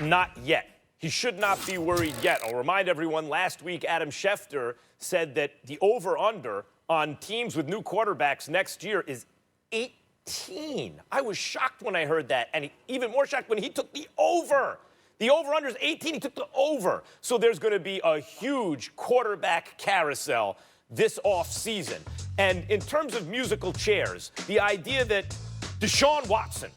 Not yet. He should not be worried yet. I'll remind everyone, last week, Adam Schefter said that the over-under on teams with new quarterbacks next year is 18. I was shocked when I heard that, and even more shocked when he took the over. The over-under is 18. He took the over. So there's going to be a huge quarterback carousel this offseason. And in terms of musical chairs, the idea that Deshaun Watson,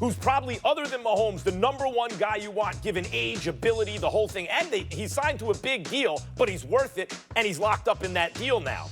who's probably, other than Mahomes, the number one guy you want, given age, ability, the whole thing, and he's signed to a big deal, but he's worth it, and he's locked up in that deal now.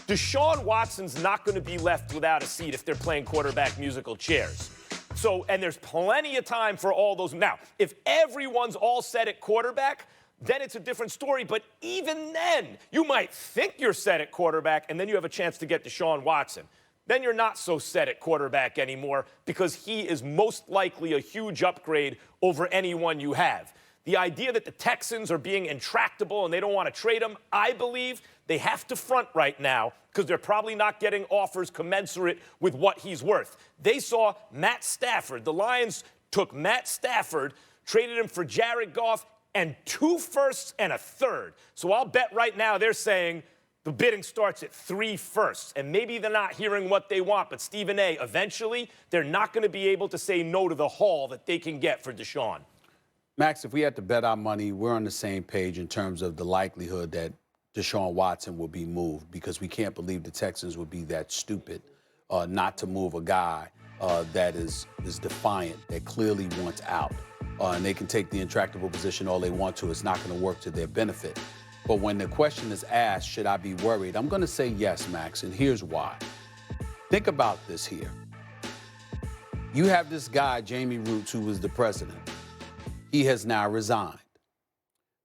Deshaun Watson's not going to be left without a seat if they're playing quarterback musical chairs. So, and there's plenty of time for all those. Now, if everyone's all set at quarterback, then it's a different story. But even then, you might think you're set at quarterback, and then you have a chance to get Deshaun Watson. Then you're not so set at quarterback anymore because he is most likely a huge upgrade over anyone you have. The idea that the Texans are being intractable and they don't want to trade him, I believe they have to front right now because they're probably not getting offers commensurate with what he's worth. They saw Matt Stafford. The Lions took Matt Stafford, traded him for Jared Goff, and 2 firsts and a third. So I'll bet right now they're saying the bidding starts at 3 firsts. And maybe they're not hearing what they want, but Stephen A., eventually they're not going to be able to say no to the haul that they can get for Deshaun. Max, if we had to bet our money, we're on the same page in terms of the likelihood that Deshaun Watson will be moved, because we can't believe the Texans would be that stupid not to move a guy that is defiant, that clearly wants out. And they can take the intractable position all they want to. It's not going to work to their benefit. But when the question is asked, should I be worried? I'm going to say yes, Max, and here's why. Think about this here. You have this guy, Jamie Roots, who was the president. He has now resigned.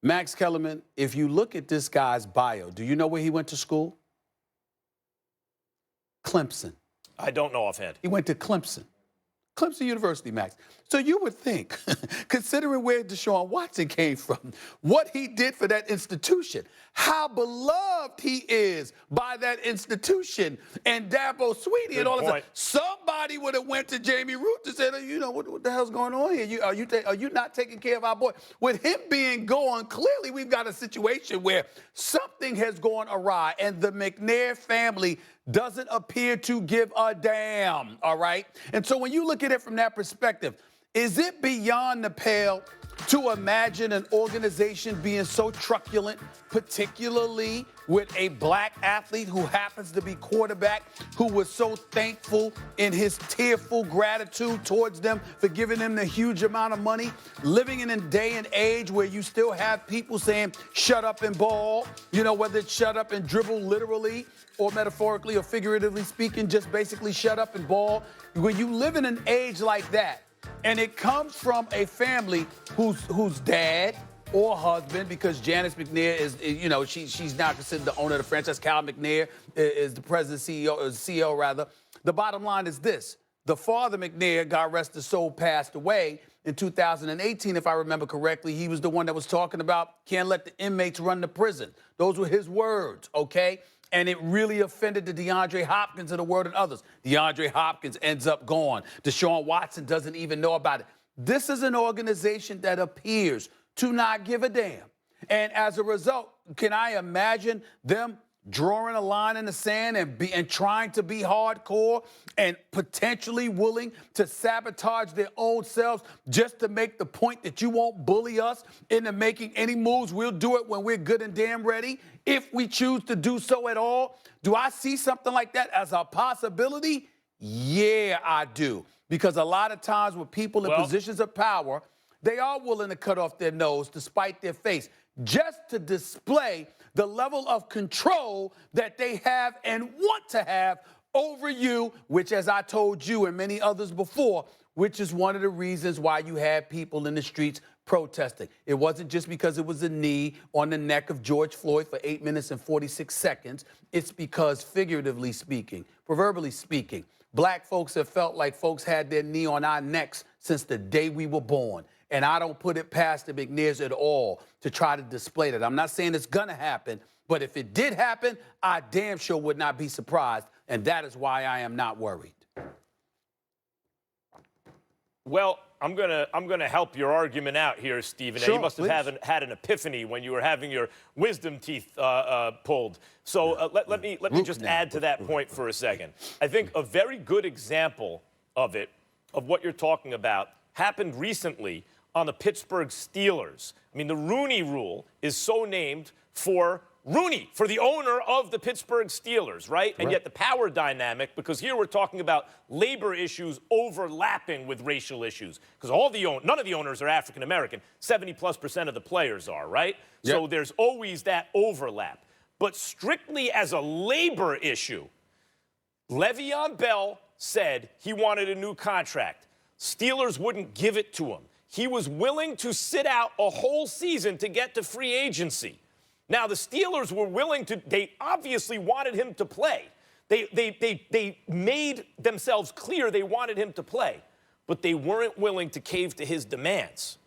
Max Kellerman, if you look at this guy's bio, do you know where he went to school? Clemson. I don't know offhand. He went to Clemson. Clemson University, Max. So you would think, considering where Deshaun Watson came from, what he did for that institution, how beloved he is by that institution, and Dabo Swinney and all of that, somebody would have went to Jamie Root and said, you know, what the hell's going on here? Are you not taking care of our boy? With him being gone, clearly we've got a situation where something has gone awry, and the McNair family doesn't appear to give a damn, all right? And so when you look at it from that perspective, is it beyond the pale to imagine an organization being so truculent, particularly with a black athlete who happens to be quarterback, who was so thankful in his tearful gratitude towards them for giving them the huge amount of money, living in a day and age where you still have people saying, shut up and ball, you know, whether it's shut up and dribble literally or metaphorically or figuratively speaking, just basically shut up and ball. When you live in an age like that, and it comes from a family whose dad or husband, because Janice McNair is, you know, she's now considered the owner of the franchise. Cal McNair is the president, CEO rather. The bottom line is this. The father, McNair, God rest his soul, passed away in 2018, if I remember correctly. He was the one that was talking about can't let the inmates run the prison. Those were his words, okay? And it really offended the DeAndre Hopkins of the world and others. DeAndre Hopkins ends up gone. Deshaun Watson doesn't even know about it. This is an organization that appears to not give a damn. And as a result, can I imagine them drawing a line in the sand and trying to be hardcore and potentially willing to sabotage their own selves just to make the point that you won't bully us into making any moves? We'll do it when we're good and damn ready, if we choose to do so at all. Do I see something like that as a possibility? Yeah, I do. Because a lot of times with people in positions of power, they are willing to cut off their nose to spite their face just to display the level of control that they have and want to have over you, which, as I told you and many others before, which is one of the reasons why you had people in the streets protesting. It wasn't just because it was a knee on the neck of George Floyd for 8 minutes and 46 seconds. It's because, figuratively speaking, proverbially speaking, black folks have felt like folks had their knee on our necks since the day we were born. And I don't put it past the McNairs at all to try to display that. I'm not saying it's going to happen, but if it did happen, I damn sure would not be surprised, and that is why I am not worried. Well, I'm gonna help your argument out here, Stephen. Sure, You must have please. had an epiphany when you were having your wisdom teeth pulled. So let me just add to that point for a second. I think a very good example of what you're talking about, happened recently on the Pittsburgh Steelers. I mean, the Rooney Rule is so named for Rooney, for the owner of the Pittsburgh Steelers, right? And yet the power dynamic, because here we're talking about labor issues overlapping with racial issues, because none of the owners are African American. 70+% of the players are, right? Yep. So there's always that overlap. But strictly as a labor issue, Le'Veon Bell said he wanted a new contract. Steelers wouldn't give it to him. He was willing to sit out a whole season to get to free agency. Now, the Steelers were willing to, they obviously wanted him to play. They made themselves clear they wanted him to play, but they weren't willing to cave to his demands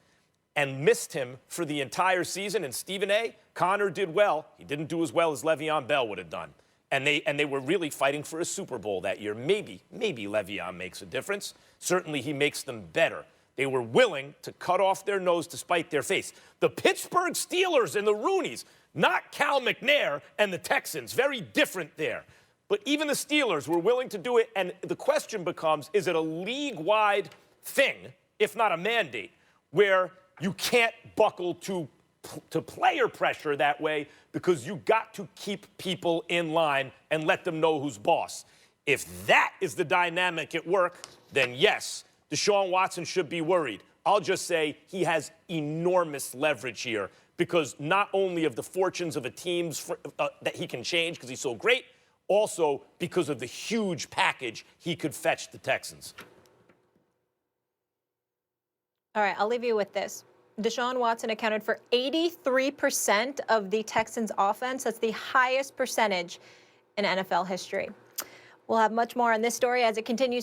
and missed him for the entire season. And Stephen A., Connor did well. He didn't do as well as Le'Veon Bell would have done. And they were really fighting for a Super Bowl that year. Maybe Le'Veon makes a difference. Certainly he makes them better. They were willing to cut off their nose to spite their face. The Pittsburgh Steelers and the Rooneys, not Cal McNair and the Texans, very different there. But even the Steelers were willing to do it, and the question becomes, is it a league-wide thing, if not a mandate, where you can't buckle to player pressure that way because you got to keep people in line and let them know who's boss? If that is the dynamic at work, then yes, Deshaun Watson should be worried. I'll just say he has enormous leverage here because not only of the fortunes of a team's that he can change because he's so great, also because of the huge package he could fetch the Texans. All right, I'll leave you with this. Deshaun Watson accounted for 83% of the Texans' offense. That's the highest percentage in NFL history. We'll have much more on this story as it continues